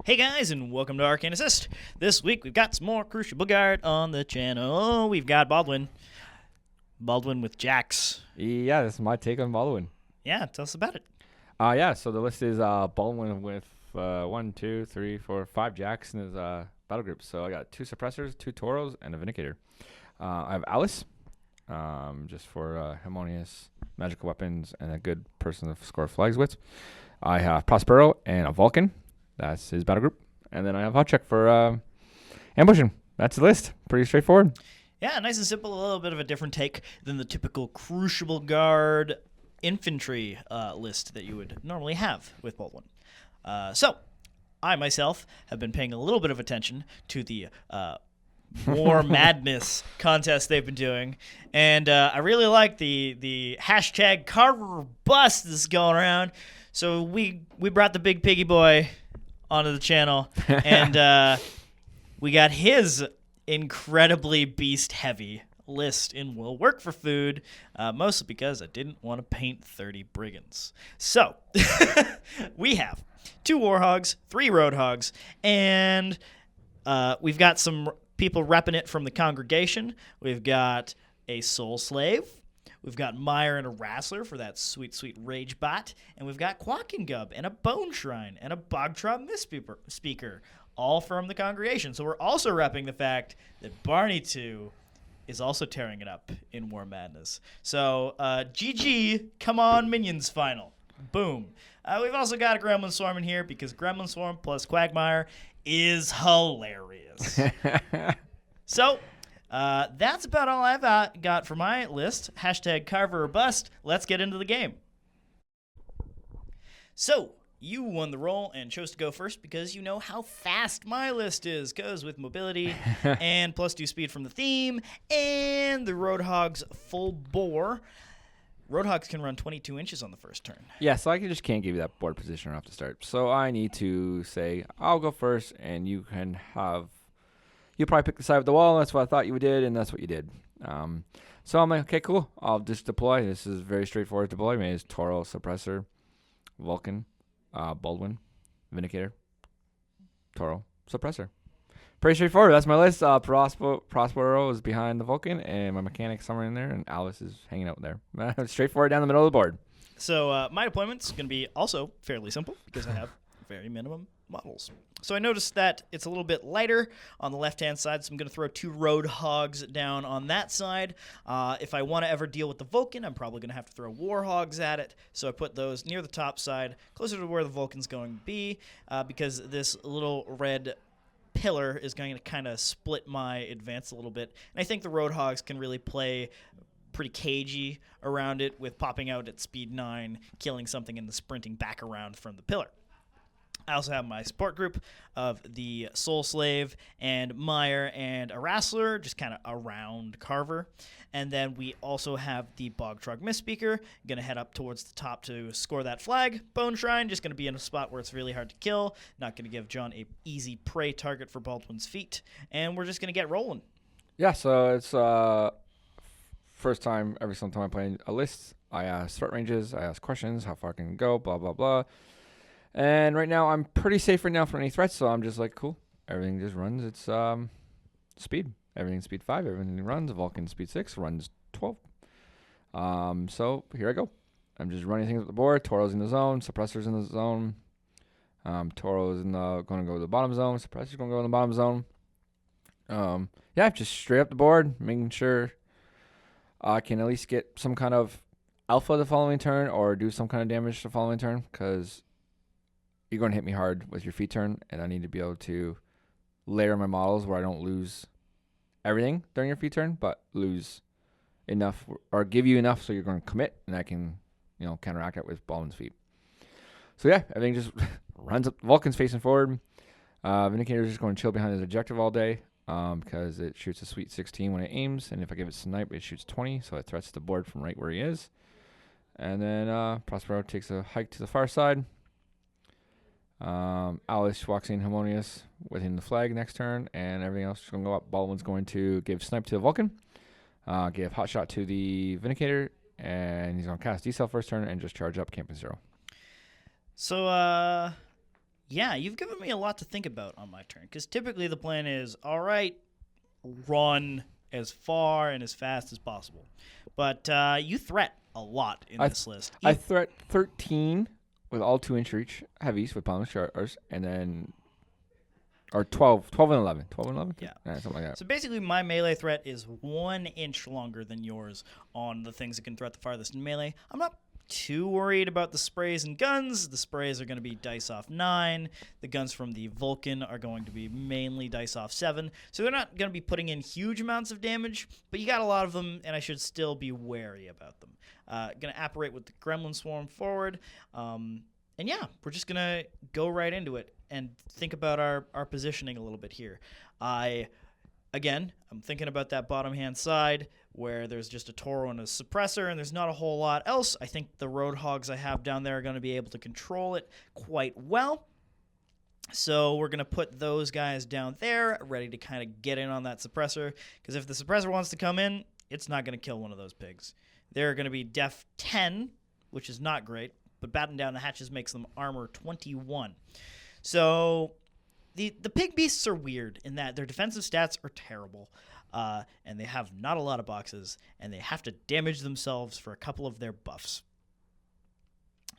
Hey guys, and welcome to Arcane Assist. This week we've got some more Crucible Guard on the channel. We've got Baldwin. Baldwin with Jax. Yeah, this is my take on Baldwin. Yeah, tell us about it. Yeah, so the list is Baldwin with 5 Jacks in his battle group. So I got 2 Suppressors, 2 Toros, and a Vindicator. I have Alice, just for harmonious magical weapons and a good person to score flags with. I have Prospero and a Vulcan. That's his battle group. And then I have Hutchuk for ambushing. That's the list. Pretty straightforward. Yeah, nice and simple. A little bit of a different take than the typical Crucible Guard infantry list that you would normally have with Baldwin. So, I myself have been paying a little bit of attention to the War Madness contest they've been doing, and I really like the hashtag Carver bust that's going around. So we brought the big piggy boy onto the channel, and we got his incredibly beast-heavy list in Will Work for Food, mostly because I didn't want to paint 30 brigands. So, we have 2 Warhogs, 3 Roadhogs, and we've got some people repping it from the congregation. We've got a Soul Slave. We've got Mire and a Wrastler for that sweet, sweet Rage Bot. And we've got Kwaak and Gub and a Bone Shrine and a Bogtrop Misspeaker, all from the congregation. So we're also repping the fact that Barney 2 is also tearing it up in War Madness. So GG, come on Minions final. Boom. We've also got a Gremlin Swarm in here because Gremlin Swarm plus Quagmire is hilarious. So that's about all I've got for my list. Hashtag Carver or Bust. Let's get into the game. So, you won the roll and chose to go first because you know how fast my list is. Goes with mobility and +2 speed from the theme and the Roadhog's full bore. Roadhogs can run 22 inches on the first turn. Yeah, so I just can't give you that board position right off the start. So I need to say, I'll go first, and you can have... You probably pick the side of the wall, and that's what I thought you did, and that's what you did. So I'm like, okay, cool. I'll just deploy. This is very straightforward deployment. It's Toro, Suppressor, Vulcan, Baldwin, Vindicator, Toro, Suppressor. Pretty straightforward. That's my list. Prospero is behind the Vulcan, and my Mechanik somewhere in there, and Alice is hanging out there. Straightforward down the middle of the board. So my deployment's going to be also fairly simple because I have very minimum models. So I noticed that it's a little bit lighter on the left-hand side, so I'm going to throw 2 Roadhogs down on that side. If I want to ever deal with the Vulcan, I'm probably going to have to throw Warhogs at it, so I put those near the top side, closer to where the Vulcan's going to be, because this little red pillar is going to kind of split my advance a little bit. And I think the Roadhogs can really play pretty cagey around it with popping out at speed 9, killing something, and then sprinting back around from the pillar. I also have my support group of the Soul Slave and Mire and a Wrastler, just kind of around Carver. And then we also have the Bogtrop Misspeaker, going to head up towards the top to score that flag. Bone Shrine, just going to be in a spot where it's really hard to kill. Not going to give John a easy prey target for Baldwin's feet. And we're just going to get rolling. Yeah, so it's first time, every single time I play a list, I ask threat ranges, I ask questions, how far I can go, blah, blah, blah. And right now, I'm pretty safe right now from any threats, so I'm just like, cool. Everything just runs its speed. Everything's speed 5. Everything runs. Vulcan speed 6 runs 12. So here I go. I'm just running things up the board. Toro's in the zone. Suppressor's in the zone. Toro's going to go to the bottom zone. Suppressor's going to go in the bottom zone. Yeah, just straight up the board, making sure I can at least get some kind of alpha the following turn or do some kind of damage the following turn, because you're going to hit me hard with your feet turn, and I need to be able to layer my models where I don't lose everything during your feet turn, but lose enough or give you enough so you're going to commit, and I can, counteract it with Baldwin's feet. So yeah, everything just runs up. Vulcan's facing forward. Vindicator's just going to chill behind his objective all day because it shoots a sweet 16 when it aims, and if I give it snipe, it shoots 20, so it threats the board from right where he is. And then Prospero takes a hike to the far side. Alice walks in harmonious within the flag next turn, and everything else is going to go up. Baldwin's going to give snipe to the Vulcan, give hot shot to the Vindicator, and he's going to cast decel first turn and just charge up camping 0. So Yeah, you've given me a lot to think about on my turn, because typically the plan is, all right, run as far and as fast as possible. But you threat a lot in this list. I threat 13 with all 2-inch reach heavies with Boundless Charters, and then... Or 12 and 11. 12 and 11? Yeah. Something like that. So basically, my melee threat is 1 inch longer than yours on the things that can threat the farthest in melee. I'm not too worried about the sprays and guns. The sprays are going to be dice off 9. The guns from the Vulcan are going to be mainly dice off 7. So they're not going to be putting in huge amounts of damage, but you got a lot of them, and I should still be wary about them. Going to apparate with the Gremlin Swarm forward. And yeah, we're just going to go right into it and think about our positioning a little bit here. I'm thinking about that bottom-hand side where there's just a Toro and a Suppressor, and there's not a whole lot else. I think the Roadhogs I have down there are going to be able to control it quite well. So we're going to put those guys down there, ready to kind of get in on that Suppressor, because if the Suppressor wants to come in, it's not going to kill one of those pigs. They're going to be def 10, which is not great, but batting down the hatches makes them armor 21. So the pig beasts are weird in that their defensive stats are terrible, and they have not a lot of boxes, and they have to damage themselves for a couple of their buffs.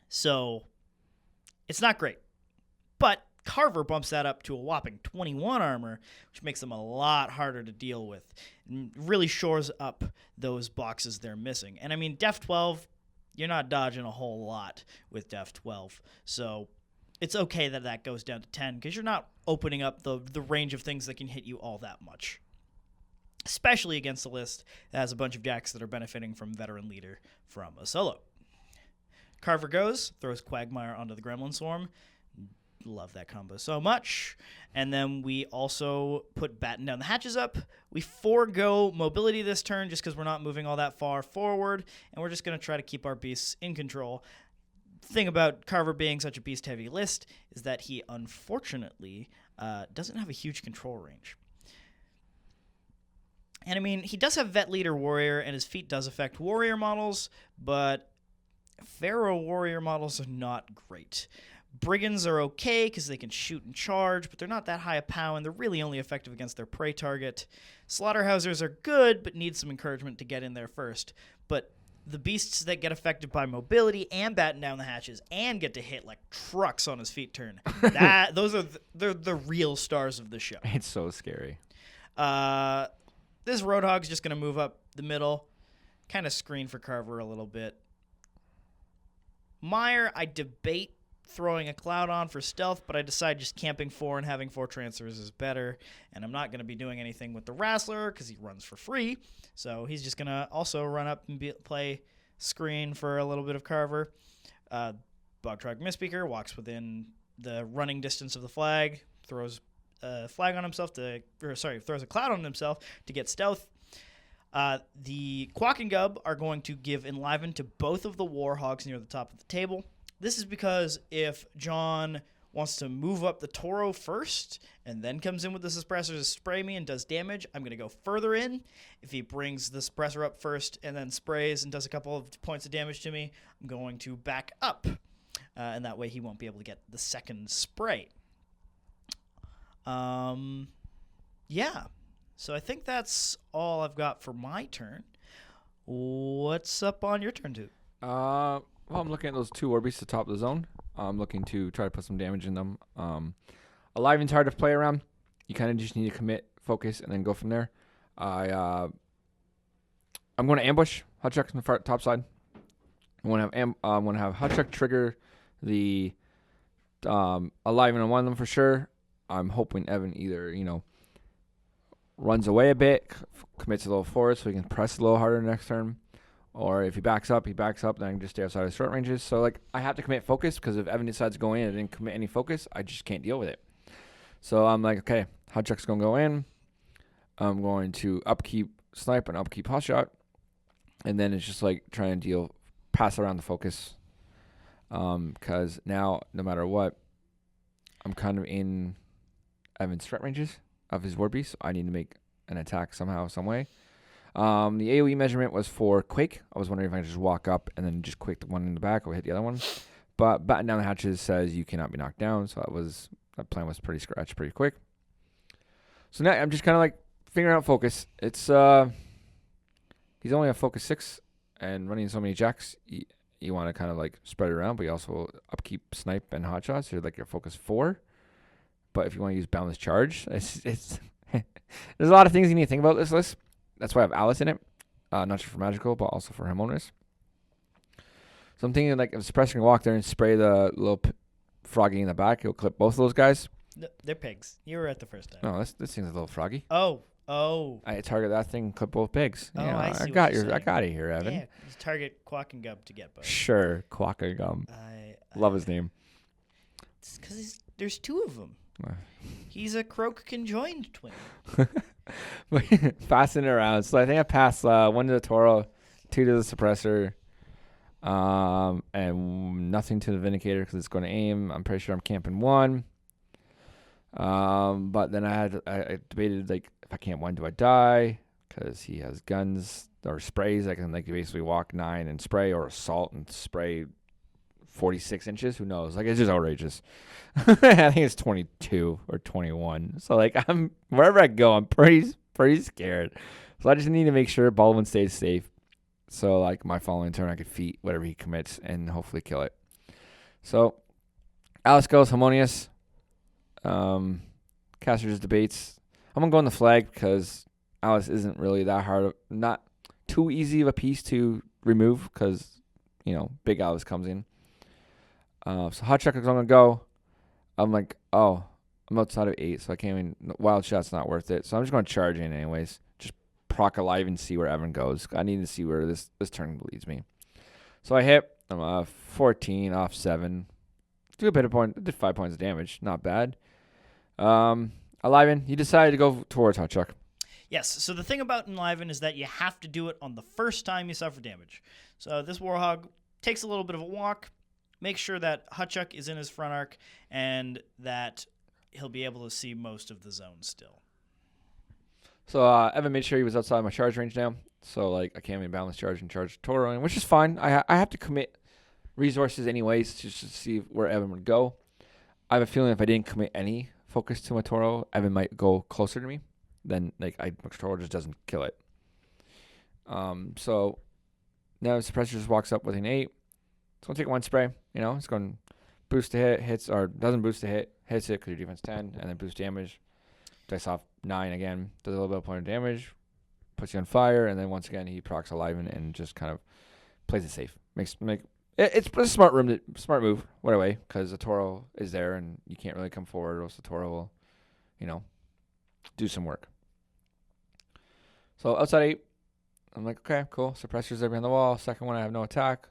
So it's not great. But Carver bumps that up to a whopping 21 armor, which makes them a lot harder to deal with, and really shores up those boxes they're missing. And I mean, def 12, you're not dodging a whole lot with def 12, so it's okay that that goes down to 10, because you're not opening up the range of things that can hit you all that much, especially against a list that has a bunch of decks that are benefiting from Veteran Leader from a solo. Carver goes, throws Quagmire onto the Gremlin Swarm. Love that combo so much. And then we also put Batten down the hatches up. We forego mobility this turn just because we're not moving all that far forward, and we're just going to try to keep our beasts in control. The thing about Carver being such a beast-heavy list is that he, unfortunately, doesn't have a huge control range. And I mean, he does have Vet Leader Warrior, and his feat does affect Warrior models, but Pharaoh Warrior models are not great. Brigands are okay because they can shoot and charge, but they're not that high a POW, and they're really only effective against their prey target. Slaughterhousers are good, but need some encouragement to get in there first. But the beasts that get affected by mobility and batten down the hatches and get to hit like trucks on his feet turn, those are the real stars of the show. It's so scary. This Roadhog's just going to move up the middle, kind of screen for Carver a little bit. Mire, I debate throwing a cloud on for stealth, but I decide just camping 4 and having 4 transfers is better, and I'm not going to be doing anything with the Wrastler because he runs for free, so he's just going to also run up and play screen for a little bit of Carver. Bogtrog Misspeaker walks within the running distance of the flag, throws a flag on himself throws a cloud on himself to get stealth. The Kwaak and Gub are going to give Enliven to both of the Warhogs near the top of the table. This is because if John wants to move up the Toro first and then comes in with the Suppressor to spray me and does damage, I'm going to go further in. If he brings the Suppressor up first and then sprays and does a couple of points of damage to me, I'm going to back up. And that way he won't be able to get the second spray. Yeah. So I think that's all I've got for my turn. What's up on your turn, too? Well, I'm looking at those 2 Orbeez at the top of the zone. I'm looking to try to put some damage in them. Aliven's hard to play around. You kind of just need to commit, focus, and then go from there. I'm going to ambush Hutchuk on the top side. I'm going to have Hutchuk trigger the Aliven on one of them for sure. I'm hoping Evan either, runs away a bit, commits a little forward so he can press a little harder next turn. Or if he backs up, then I can just stay outside his short ranges. So, I have to commit focus because if Evan decides to go in and didn't commit any focus, I just can't deal with it. So, I'm like, okay, Hutchuk's going to go in. I'm going to upkeep snipe and upkeep hotshot. And then it's just trying to pass around the focus. Because now, no matter what, I'm kind of in Evan's threat ranges of his war beast. So I need to make an attack somehow, some way. The AoE measurement was for Quake. I was wondering if I could just walk up and then just quake the one in the back or hit the other one. But batting down the hatches says you cannot be knocked down. So that plan was pretty scratched pretty quick. So now I'm just kind of like figuring out focus. It's he's only a focus 6 and running so many jacks. You want to kind of like spread it around, but you also upkeep snipe and hot shots. You're like your focus 4. But if you want to use boundless charge, it's there's a lot of things you need to think about this list. That's why I have Alice in it, not just for magical, but also for harmonious. So I'm thinking like if Suppressor can walk there and spray the little froggy in the back, he'll clip both of those guys. No, they're pigs. You were at the first time. No, this thing's a little froggy. Oh. I target that thing, clip both pigs. Oh, Yeah, I see I what got you're you. I saying. got it here, Evan. Yeah, just target Kwaak and Gub to get both. Sure, Kwaak and Gum. Love his name. It's because there's 2 of them. He's a Croak conjoined twin. Passing it around. So I think I passed 1 to the Toro, 2 to the Suppressor, and nothing to the Vindicator because it's going to aim. I'm pretty sure I'm camping 1. But then I debated like if I camp 1, do I die? Because he has guns or sprays. I can like basically walk 9 and spray, or assault and spray 46 inches. Who knows? Like, it's just outrageous. I think it's 22 or 21. So like I'm wherever I go, I'm pretty scared. So I just need to make sure Baldwin stays safe. So like my following turn, I could feat whatever he commits and hopefully kill it. So Alice goes harmonious. Caster just debates. I'm gonna go on the flag because Alice isn't really that hard, not too easy of a piece to remove because big Alice comes in. So Hutchuk is gonna go. I'm like, I'm outside of 8, so I can't even. Wild shot's not worth it, so I'm just gonna charge in anyways. Just proc alive and see where Evan goes. I need to see where this turn leads me. So I hit. I'm 14 off 7. Do a bit of point. Did 5 points of damage. Not bad. Enliven, you decided to go towards Hutchuk. Yes, so the thing about Enliven is that you have to do it on the first time you suffer damage. So this Warhog takes a little bit of a walk, makes sure that Hutchuk is in his front arc, and that he'll be able to see most of the zone still. So Evan made sure he was outside my charge range now. So like I can't even balance charge and charge Toro, which is fine. I have to commit resources anyways just to see where Evan would go. I have a feeling if I didn't commit any focus to my Toro, Evan might go closer to me. Then like Toro just doesn't kill it. So now Suppressor just walks up with an 8. It's gonna take 1 spray. It's gonna boost the hit, hits or doesn't boost the hit, hits it because your defense 10, and then boost damage. Dice off 9 again, does a little bit of point of damage, puts you on fire, and then once again he procs Enliven and just kind of plays it safe. It's a smart move, right away, because the Toro is there and you can't really come forward, or else the Toro will, do some work. So outside 8, I'm like, okay, cool. Suppressor's there behind the wall. Second one, I have no attack.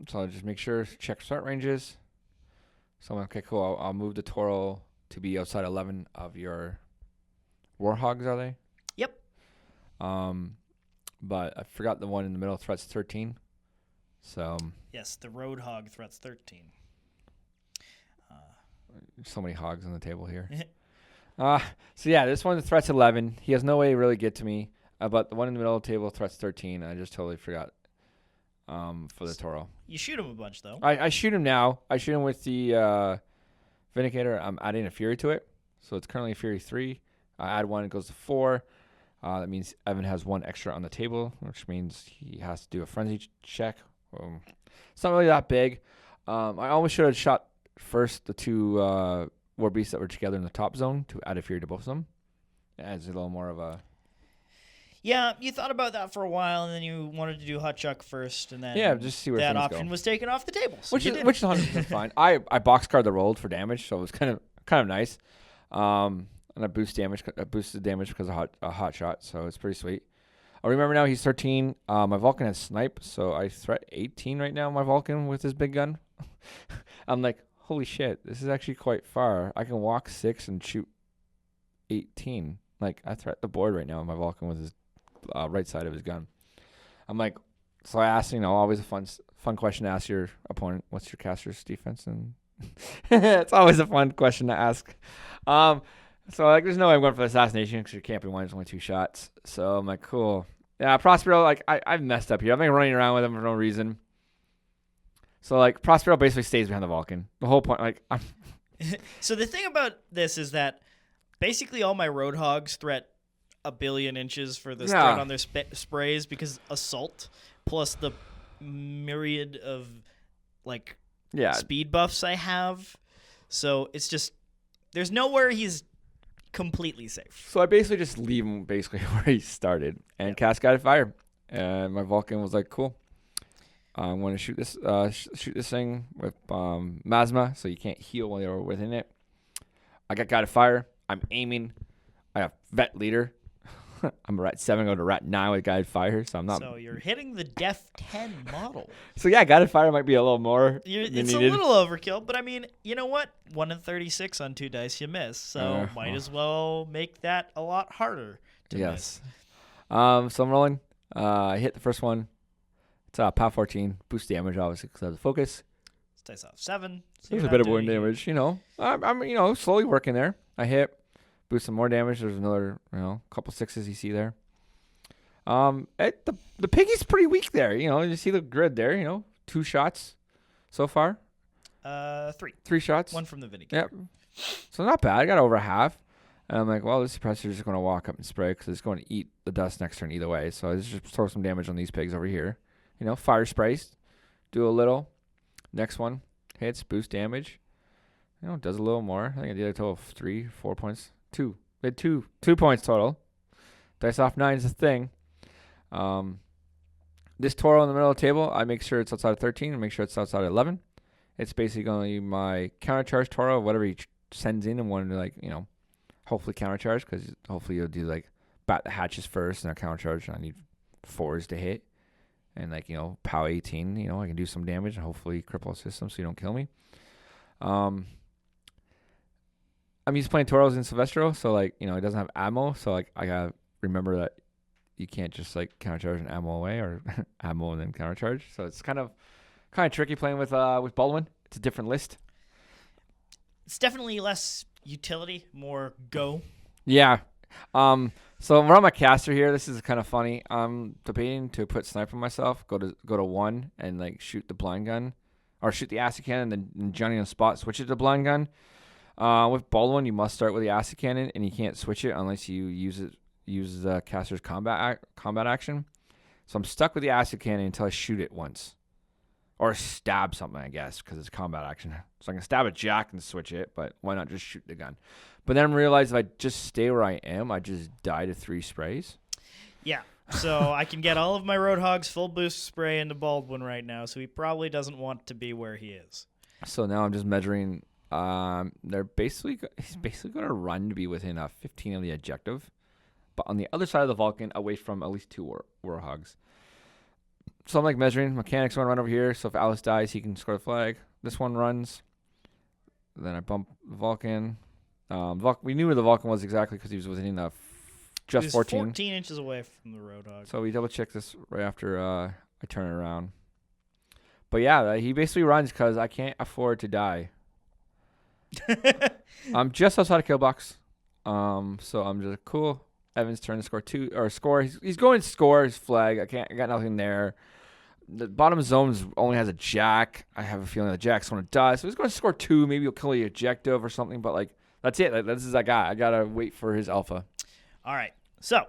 So I'll just make sure, check start ranges. So I'm like, okay, cool. I'll move the Toro to be outside 11 of your Warhogs, are they? Yep. But I forgot the one in the middle threats 13. So yes, the Roadhog threats 13. So many hogs on the table here. So yeah, this one threats 11. He has no way to really get to me. But the one in the middle of the table threats 13. I just totally forgot for the Toro. You shoot him a bunch, though. I shoot him now. I shoot him with the Vindicator. I'm adding a Fury to it. So it's currently a Fury 3. I add 1, it goes to 4. That means Evan has 1 extra on the table, which means he has to do a frenzy check. It's not really that big. I almost should have shot first the 2 War Beasts that were together in the top zone to add a Fury to both of them. It adds a little more of a... Yeah, you thought about that for a while, and then you wanted to do Hutchuk first, and then just see where that things option go. was taken off the table. So which is 100% fine. I box card the rolled for damage, so it was kind of nice. And I boosted damage because of a hot shot, so it's pretty sweet. I remember now he's 13. My Vulcan has snipe, so I threat 18 right now. My Vulcan with his big gun. I'm like, holy shit, this is actually quite far. I can walk 6 and shoot 18. Like I threat the board right now with my Vulcan with his right side of his gun. I'm like, so I asked, always a fun question to ask your opponent. What's your caster's defense? And it's always a fun question to ask. So like, there's no way I'm going for the assassination because you're camping 1. It's only 2 shots. So I'm like, cool. Yeah, Prospero, like I've messed up here. I've been running around with him for no reason. So like Prospero basically stays behind the Vulcan. The whole point, like, So the thing about this is that basically all my Roadhogs threat a billion inches for this threat on their sprays because assault plus the myriad of like speed buffs I have. So it's just there's nowhere he's completely safe. So I basically just leave him basically where he started and cast Guided Fire. And my Vulcan was like, cool. I'm going to shoot this thing with Masma, so you can't heal while you're within it. I got Guided Fire. I'm aiming. I have Vet Leader. I'm a Rat 7, going to Rat 9 with Guided Fire, so I'm not. So you're hitting the Def 10 model. So yeah, Guided Fire might be a little more. It's a little overkill, but I mean, you know what? 1 in 36 on 2 dice you miss, so might as well make that a lot harder to miss. So I'm rolling. I hit the first one. It's POW 14. Boost damage, obviously, because I have the focus. It's dice off 7. So there's a bit of wound damage, I'm slowly working there. I hit. Boost some more damage. There's another, couple 6s you see there. The piggy's pretty weak there. You see the grid there. 2 shots so far. 3. 3 shots. 1 from the Vindicator. Yep. So not bad. I got over half. And I'm like, well, this suppressor is just going to walk up and spray because it's going to eat the dust next turn either way. So I just throw some damage on these pigs over here. Fire sprays. Do a little. Next one. Hits. Boost damage. Does a little more. I think I did a total of 3, 4 points. 2. We had 2 points total. Dice off 9 is a thing. This Toro in the middle of the table, I make sure it's outside of 13 and make sure it's outside of 11. It's basically going to be my countercharge Toro, whatever he sends in and want to, hopefully countercharge because hopefully you'll do, bat the hatches first and a countercharge. And I need 4s to hit. And, POW 18, I can do some damage and hopefully cripple a system so you don't kill me. I'm used to playing Toros in Silvestro, so, he doesn't have ammo. So, I got to remember that you can't just, countercharge an ammo away or ammo and then countercharge. So, it's kind of tricky playing with Baldwin. It's a different list. It's definitely less utility, more go. Yeah. So we're on my caster here. This is kind of funny. I'm debating to put sniper on myself, go to 1 and shoot the blind gun, or shoot the acid cannon, and then Johnny on the spot switch it to blind gun. With Baldwin, you must start with the acid cannon, and you can't switch it unless you use the caster's combat action. So I'm stuck with the acid cannon until I shoot it once, or stab something, I guess, because it's combat action. So I can stab a jack and switch it, but why not just shoot the gun? But then I realized if I just stay where I am, I just die to 3 sprays. Yeah. So I can get all of my Roadhogs full boost spray into Baldwin right now, so he probably doesn't want to be where he is. So now I'm just measuring. He's basically going to run to be within 15 of the objective, but on the other side of the Vulcan, away from at least 2 Warhogs. So I'm measuring. Mechanik's going to run over here, so if Alice dies, he can score the flag. This one runs. Then I bump the Vulcan. We knew where the Vulcan was exactly because he was within just 14. 14 inches away from the Roadhog. So we double check this right after I turn it around. But yeah, he basically runs because I can't afford to die. I'm just outside of kill box. So I'm just cool. Evan's turn to score. He's going to score his flag. I got nothing there. The bottom zone only has a jack. I have a feeling the jack's going to die. So he's going to score 2. Maybe he'll kill the objective or something. But that's it. This is that guy. I got to wait for his alpha. All right. So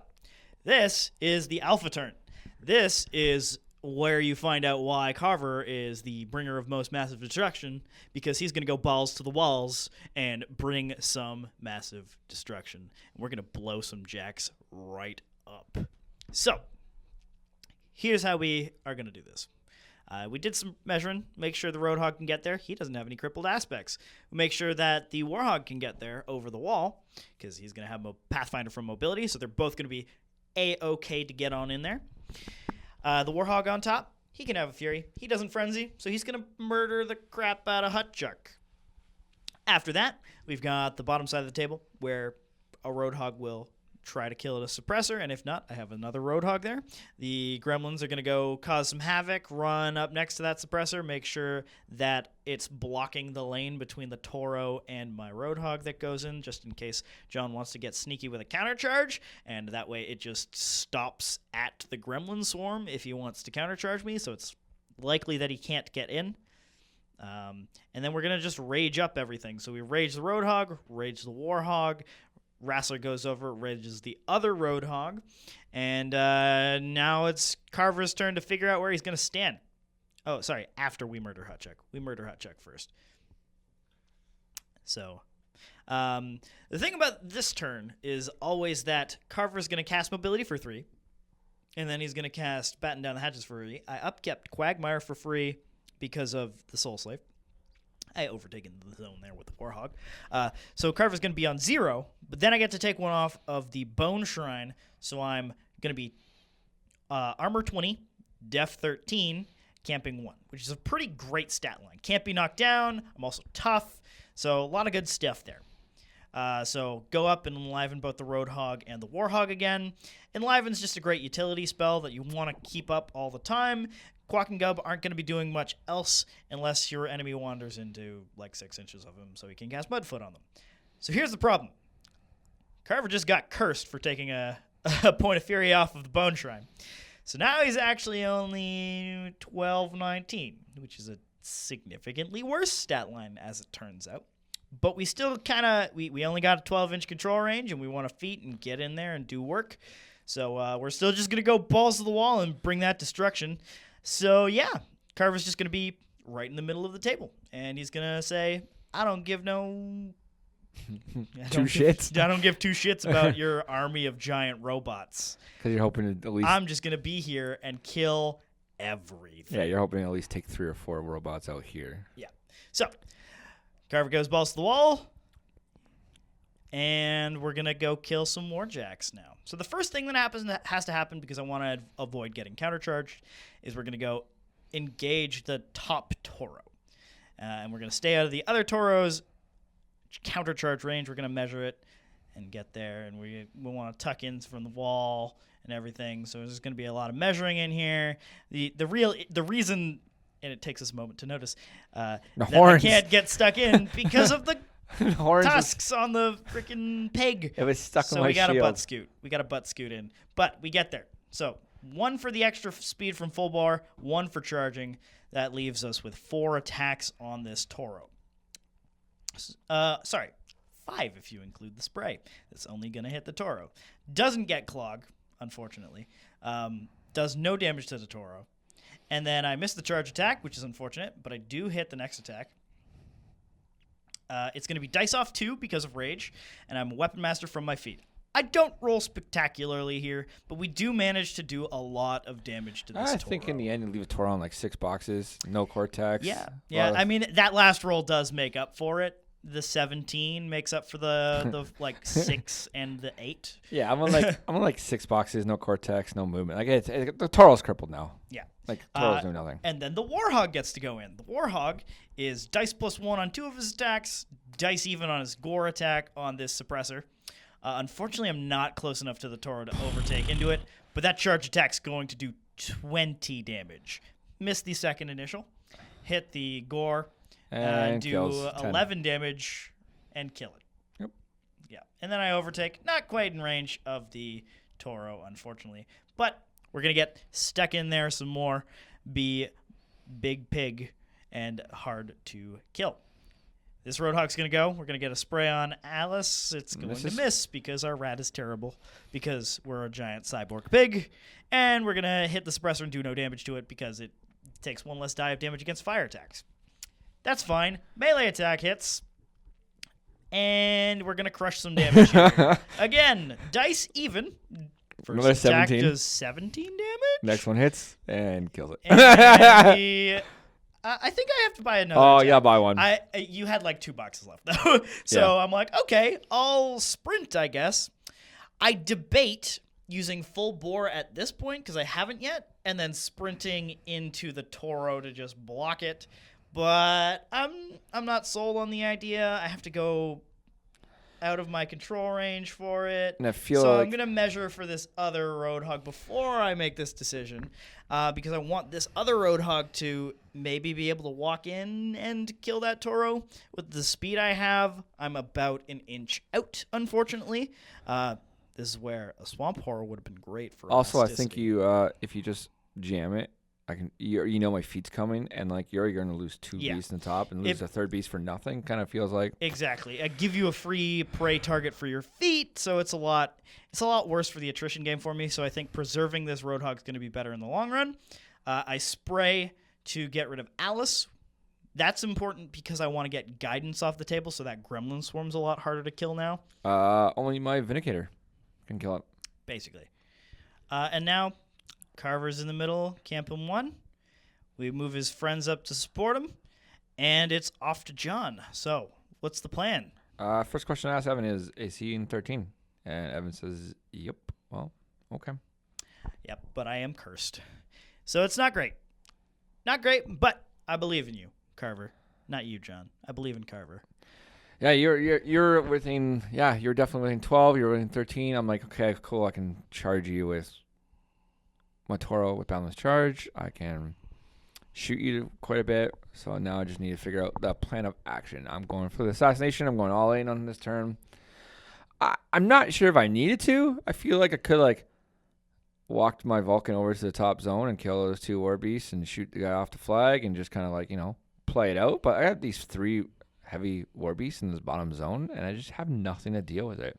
this is the alpha turn. This is where you find out why Carver is the bringer of most massive destruction, because he's going to go balls to the walls and bring some massive destruction. And we're going to blow some jacks right up. So here's how we are going to do this. We did some measuring, make sure the Roadhog can get there. He doesn't have any crippled aspects. We make sure that the Warhog can get there over the wall, because he's going to have a Pathfinder from mobility, so they're both going to be A-okay to get on in there. The Warhog on top, he can have a Fury. He doesn't Frenzy, so he's going to murder the crap out of Hutchuk. After that, we've got the bottom side of the table, where a Roadhog will try to kill a Suppressor, and if not, I have another Roadhog there. The Gremlins are going to go cause some havoc, run up next to that Suppressor, make sure that it's blocking the lane between the Toro and my Roadhog that goes in, just in case John wants to get sneaky with a countercharge, and that way it just stops at the Gremlin Swarm if he wants to countercharge me, so it's likely that he can't get in. And then we're going to just rage up everything. So we rage the Roadhog, rage the Warhog. Wrastler goes over, rages the other Roadhog. And now it's Carver's turn to figure out where he's going to stand. Oh, sorry, after we murder Hutchuk. We murder Hutchuk first. So, the thing about this turn is always that Carver's going to cast Mobility for 3. And then he's going to cast Batten Down the Hatches for free. I upkept Quagmire for free because of the Soul Slave. I overtaken the zone there with the Warhog. So Carver's going to be on 0, but then I get to take one off of the Bone Shrine. So I'm going to be Armor 20, Def 13, Camping 1, which is a pretty great stat line. Can't be knocked down. I'm also tough. So a lot of good stuff there. So go up and enliven both the Roadhog and the Warhog again. Enliven's just a great utility spell that you want to keep up all the time. Kwaak and Gub aren't going to be doing much else unless your enemy wanders into like 6 inches of him so he can cast Mudfoot on them. So here's the problem. Carver just got cursed for taking a point of fury off of the Bone Shrine. So now he's actually only 12-19, which is a significantly worse stat line as it turns out. But we still kind of, we only got a 12-inch control range, and we want to feat and get in there and do work. So we're still just going to go balls to the wall and bring that destruction. So yeah, Carver's just going to be right in the middle of the table. And he's going to say, I don't give no... I don't give 2 shits about your army of giant robots. Because you're hoping to at least... I'm just going to be here and kill everything. Yeah, you're hoping to at least take 3 or 4 robots out here. Yeah. So... Carver goes balls to the wall, and we're going to go kill some Warjacks now. So the first thing that has to happen, because I want to avoid getting countercharged, is we're going to go engage the top Toro. And we're going to stay out of the other Toro's countercharge range. We're going to measure it and get there, and we want to tuck in from the wall and everything. So there's going to be a lot of measuring in here. The reason... And it takes us a moment to notice that I can't get stuck in because of the tusks on the freaking peg. It was stuck on my shield. So we got a butt scoot. We got a butt scoot in. But we get there. So 1 for the extra speed from full bar, 1 for charging. That leaves us with 4 attacks on this Toro. Sorry, 5 if you include the spray. That's only going to hit the Toro. Doesn't get Clogg, unfortunately. Does no damage to the Toro. And then I missed the charge attack, which is unfortunate, but I do hit the next attack. It's going to be dice off 2 because of rage, and I'm a weapon master from my feet. I don't roll spectacularly here, but we do manage to do a lot of damage to this Toro. I think in the end you leave a Toro on like 6 boxes, no cortex. Yeah. I mean, that last roll does make up for it. The 17 makes up for the like 6 and the 8. Yeah, I'm on like 6 boxes, no cortex, no movement. Like the Toro's crippled now. Yeah. Like Toro's doing nothing. And then the Warhog gets to go in. The Warhog is dice +1 on 2 of his attacks, dice even on his gore attack on this suppressor. Unfortunately, I'm not close enough to the Toro to overtake into it, but that charge attack's going to do 20 damage. Miss the second initial, hit the gore. And do 11 damage and kill it. Yep. Yeah. And then I overtake, not quite in range of the Toro, unfortunately. But we're going to get stuck in there some more, be big pig, and hard to kill. This Roadhog's going to go. We're going to get a spray on Alice. It's going to miss because our rat is terrible, because we're a giant cyborg pig. And we're going to hit the suppressor and do no damage to it because it takes 1 less die of damage against fire attacks. That's fine. Melee attack hits. And we're going to crush some damage here. Again, dice even. First attack does 17 damage. Next one hits and kills it. And I think I have to buy another attack. Yeah, buy one. You had like 2 boxes left, though. So yeah. I'm like, okay, I'll sprint, I guess. I debate using full bore at this point because I haven't yet, and then sprinting into the Toro to just block it. But I'm not sold on the idea. I have to go out of my control range for it. And I feel so I'm going to measure for this other Roadhog before I make this decision because I want this other Roadhog to maybe be able to walk in and kill that Toro. With the speed I have, I'm about an inch out, unfortunately. This is where a Swamp Horror would have been great for Also, elasticity. I think you if you just jam it you know my feet's coming, and like you're going to lose 2 beasts in the top and lose a 3rd beast for nothing. Kind of feels like exactly. I give you a free prey target for your feet, so it's a lot worse for the attrition game for me. So I think preserving this Roadhog is going to be better in the long run. I spray to get rid of Alice. That's important because I want to get guidance off the table, so that Gremlin Swarm's a lot harder to kill now. Only my Vindicator can kill it. Basically. And now Carver's in the middle, camping 1. We move his friends up to support him, and it's off to John. So, what's the plan? First question I asked Evan is he in 13? And Evan says, yep. Well, okay. Yep, but I am cursed. So it's not great. Not great, but I believe in you, Carver. Not you, John. I believe in Carver. Yeah, you're within. Yeah, you're definitely within 12. You're within 13. I'm like, okay, cool. I can charge you with my Toro with balanced charge. I can shoot you quite a bit. So now I just need to figure out the plan of action. I'm going for the assassination. I'm going all in on this turn. I'm not sure if I needed to. I feel like I could like walked my Vulcan over to the top zone and kill those 2 war beasts and shoot the guy off the flag and just kind of like, play it out. But I have these 3 heavy war beasts in this bottom zone, and I just have nothing to deal with it.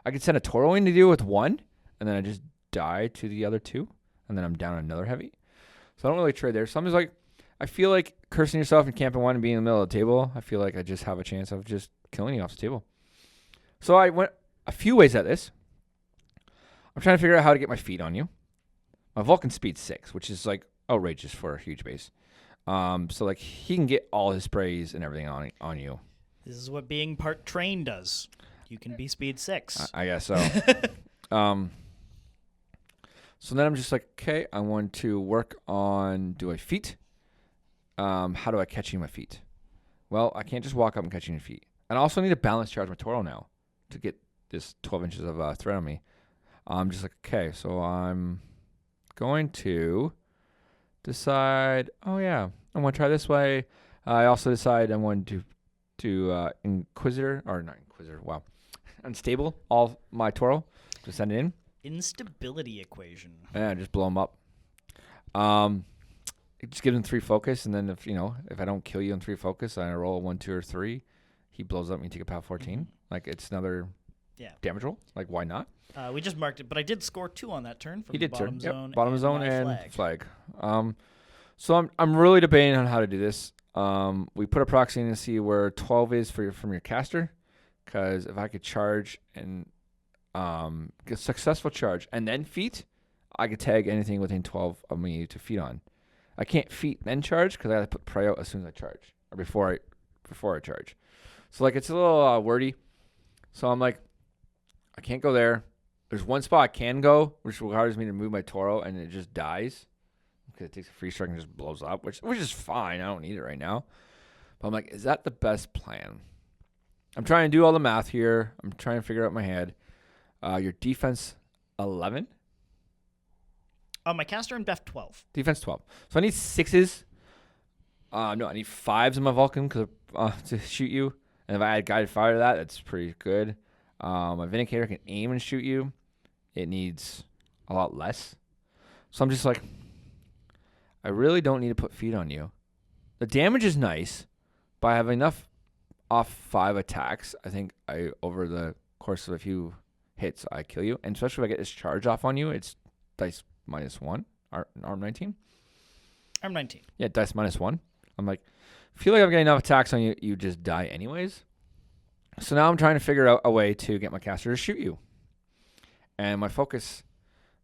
I could send a Toro in to deal with 1, and then I just die to the other 2, and then I'm down another heavy. So I don't really trade there. So I'm just like, I feel like cursing yourself and camping 1 and being in the middle of the table, I feel like I just have a chance of just killing you off the table. So I went a few ways at this. I'm trying to figure out how to get my feet on you. My Vulcan speed 6, which is like outrageous for a huge base. So like he can get all his sprays and everything on you. This is what being part train does. You can be speed 6. I guess so. So then I'm just like, okay, I want to work on feet. How do I catch you my feet? Well, I can't just walk up and catch you in your feet. And I also need to balance charge my Toro now to get this 12 inches of thread on me. I'm just like, okay, so I'm going to decide, oh yeah, I'm going to try this way. I also decide I'm going to unstable all my Toro to send it in. Instability equation. Yeah, just blow them up. Just give him 3 focus, and then if I don't kill you in 3 focus, and I roll a 1, 2, or 3, he blows up and you take a power 14. Mm-hmm. Like it's another damage roll. Like why not? We just marked it, but I did score 2 on that turn from the bottom zone. Bottom zone and flag. So I'm really debating on how to do this. We put a proxy in to see where 12 is from your caster, because if I could charge and get a successful charge and then feet, I could tag anything within 12 of me to feet on. I can't feet then charge because I got to put prey out as soon as I charge or before I charge. So like it's a little wordy. So I'm like, I can't go there. There's one spot I can go, which requires me to move my Toro, and it just dies because it takes a free strike and just blows up, which is fine. I don't need it right now. But I'm like, is that the best plan? I'm trying to do all the math here. I'm trying to figure out in my head. Your defense 11. My caster and Beth 12. Defense 12. So I need 6s. No, I need 5s in my Vulcan to shoot you. And if I add guided fire to that, that's pretty good. My Vindicator can aim and shoot you. It needs a lot less. So I'm just like, I really don't need to put feet on you. The damage is nice, but I have enough off 5 attacks. I think over the course of a few hits, I kill you. And especially if I get this charge off on you, it's dice -1. Arm 19? Arm 19. Yeah, dice -1. I'm like, I feel like I'm getting enough attacks on you, you just die anyways. So now I'm trying to figure out a way to get my caster to shoot you. And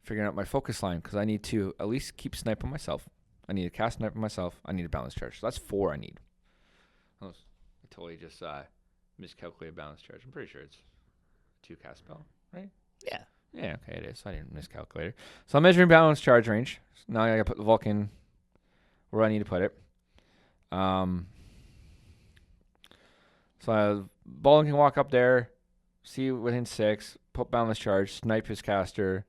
figuring out my focus line, because I need to at least keep sniping myself. I need to cast snipe on myself. I need a balance charge. So that's 4 I need. I totally just miscalculated balance charge. I'm pretty sure it's 2 cast spell, right? Yeah. Yeah, okay, it is. I didn't miscalculate it. So I'm measuring balance charge range. So now I gotta put the Vulcan where I need to put it. So Baldwin can walk up there, see within 6, put balance charge, snipe his caster.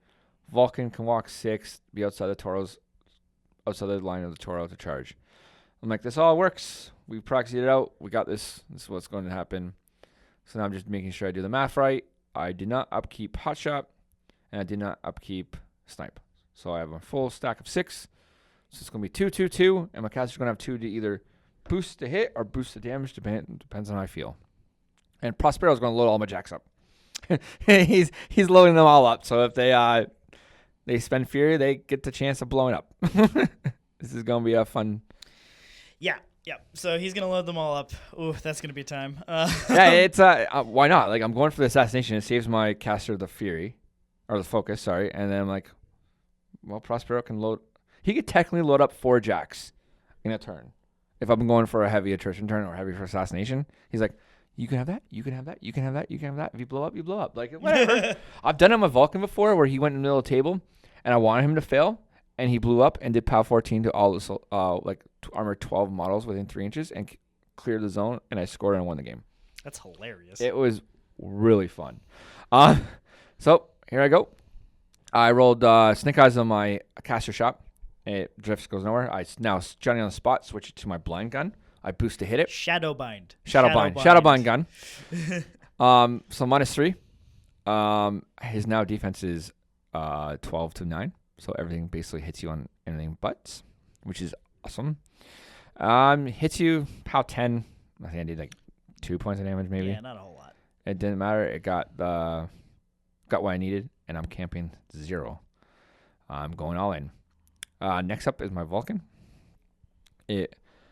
Vulcan can walk 6, be outside the line of the Toro to charge. I'm like, this all works. We proxied it out. We got this. This is what's going to happen. So now I'm just making sure I do the math right. I did not upkeep Hutchuk, and I did not upkeep Snipe. So I have a full stack of 6. So it's going to be 2, 2, 2, and my caster's going to have 2 to either boost the hit or boost the damage, depends on how I feel. And Prospero's going to load all my jacks up. he's loading them all up. So if they spend Fury, they get the chance of blowing up. This is going to be a fun. Yeah. So he's going to load them all up. Ooh, that's going to be time. Yeah, it's why not? Like, I'm going for the assassination. It saves my caster the Fury, or the focus, sorry. And then I'm like, well, Prospero can load. He could technically load up 4 jacks in a turn. If I'm going for a heavy attrition turn or heavy for assassination, he's like, you can have that, you can have that, you can have that, you can have that. If you blow up, you blow up. Like, whatever. I've done it with Vulcan before where he went in the middle of the table and I wanted him to fail and he blew up and did POW 14 to all the armor 12 models within 3 inches and cleared the zone, and I scored and won the game. That's hilarious. It was really fun. So here I go. I rolled Snake Eyes on my caster shot. It drifts, goes nowhere. I now Johnny on the spot, switch it to my blind gun. I boost to hit it. Shadowbind gun. So -3. His now defense is 12 to 9. So everything basically hits you on anything but, which is awesome. Hits you POW 10. I think I did like 2 points of damage maybe. Yeah, not a whole lot. It didn't matter. It got what I needed, and I'm camping 0. I'm going all in. Next up is my Vulcan.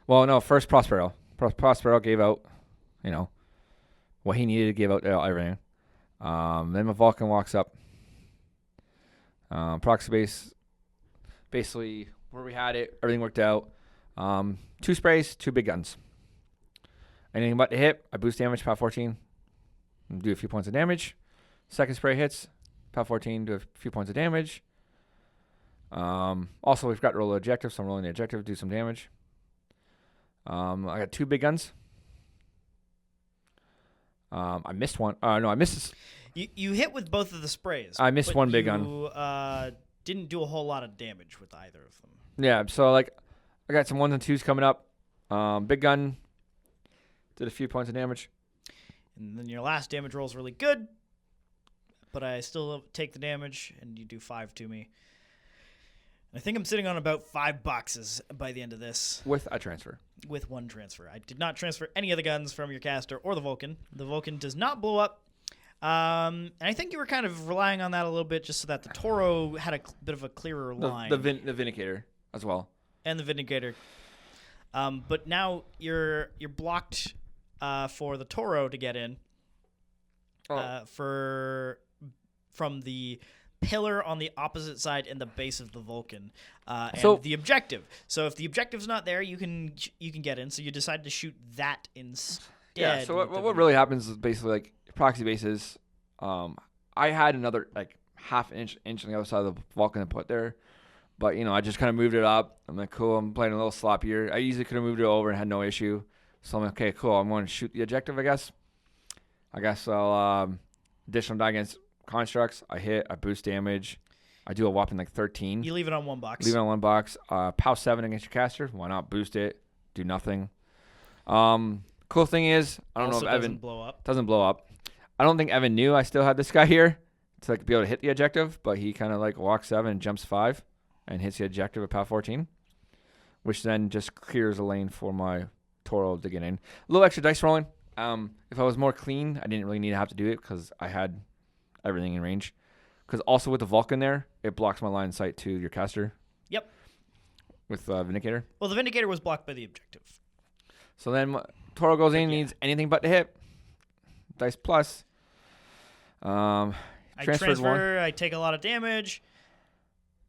First Prospero. Prospero gave out, what he needed to give out everything. Then my Vulcan walks up. Proxy base, basically where we had it, everything worked out. 2 sprays, 2 big guns. Anything but to hit, I boost damage, POW 14, do a few points of damage. Second spray hits, POW 14, do a few points of damage. Also, we've got to roll the objective, so I'm rolling the objective, do some damage. I got 2 big guns. I missed one. I missed. You hit with both of the sprays. I missed one big gun. You didn't do a whole lot of damage with either of them. Yeah, so I got some 1s and 2s coming up. Big gun did a few points of damage. And then your last damage roll is really good, but I still take the damage, and you do 5 to me. I think I'm sitting on about $5 by the end of this. With a transfer. With 1 transfer. I did not transfer any of the guns from your caster or the Vulcan. The Vulcan does not blow up. And I think you were kind of relying on that a little bit just so that the Toro had a bit of a clearer line. The Vindicator as well. And the Vindicator. But now you're blocked for the Toro to get in from the pillar on the opposite side in the base of the Vulcan and the objective. So if the objective's not there, you can get in. So you decide to shoot that instead. Yeah. So what really happens is basically proxy bases. I had another half inch on the other side of the Vulcan to put there, but I just kind of moved it up. I'm like, cool. I'm playing a little sloppier. I easily could have moved it over and had no issue. So I'm like, okay, cool. I'm going to shoot the objective. I guess I'll additional die against constructs. I hit. I boost damage. I do a whopping 13. You leave it on 1 box. Leave it on 1 box. POW 7 against your caster. Why not boost it? Do nothing. Cool thing is, I don't know if Evan doesn't blow up. I don't think Evan knew I still had this guy here to be able to hit the objective, but he kind of walks 7 and jumps 5 and hits the objective at POW 14, which then just clears a lane for my Toro to get in. A little extra dice rolling. If I was more clean, I didn't really need to have to do it because I had everything in range. Because also with the Vulcan there, it blocks my line of sight to your caster. Yep. With Vindicator. Well, the Vindicator was blocked by the objective. So then Toro goes in, needs anything but to hit. Dice plus. I transfer, I take a lot of damage.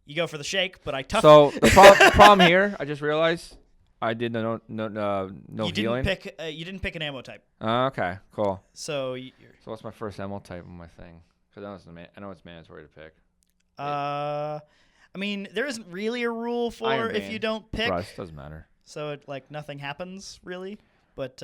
You go for the shake, but I tough. So the problem here, I just realized, I did no healing. You didn't pick an ammo type. Okay, cool. So what's my first ammo type on my thing? Because I know it's mandatory to pick. I mean, there isn't really a rule for if you don't pick. Rust doesn't matter. So nothing happens really. But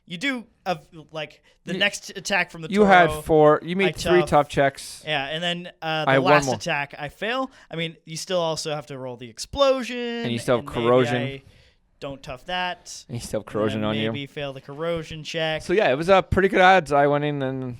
you do the next attack from the Toro. You had 4. You made 3 tough checks. Yeah, and then the last attack I fail. I mean, you still also have to roll the explosion. And you still have corrosion. I don't tough that. And you still have corrosion on you. Maybe fail the corrosion check. So yeah, it was a pretty good odds. I went in and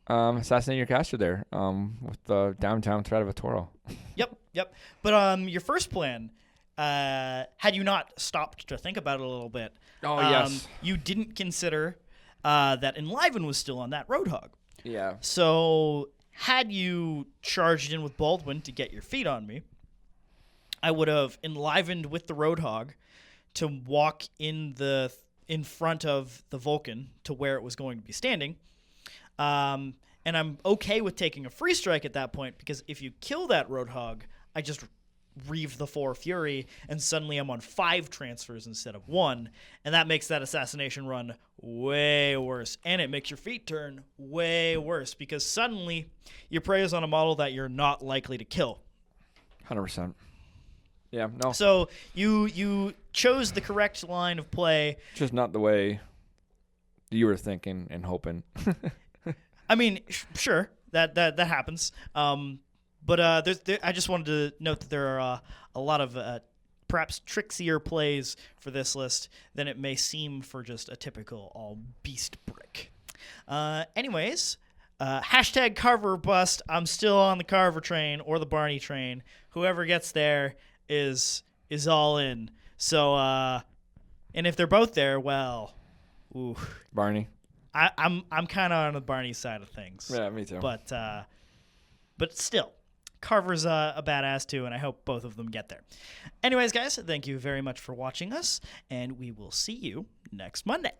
assassinated your caster there with the downtown threat of a Toro. Yep. But your first plan had you not stopped to think about it a little bit, yes. you didn't consider that Enliven was still on that Roadhog. Yeah. So had you charged in with Baldwin to get your feet on me, I would have enlivened with the Roadhog to walk in front of the Vulcan to where it was going to be standing. And I'm okay with taking a free strike at that point, because if you kill that Roadhog, I just reave the 4 Fury, and suddenly I'm on 5 transfers instead of 1, and that makes that assassination run way worse, and it makes your feet turn way worse, because suddenly your prey is on a model that you're not likely to kill. 100%. Yeah, no. So you chose the correct line of play. Just not the way you were thinking and hoping. I mean, sure, that happens. But I just wanted to note that there are a lot of perhaps trixier plays for this list than it may seem for just a typical all beast brick. Anyways, hashtag Carver bust. I'm still on the Carver train or the Barney train. Whoever gets there is all in. So, and if they're both there, well, ooh, Barney. I'm kind of on the Barney side of things. Yeah, me too. But still, Carver's a badass too, and I hope both of them get there. Anyways, guys, thank you very much for watching us, and we will see you next Monday.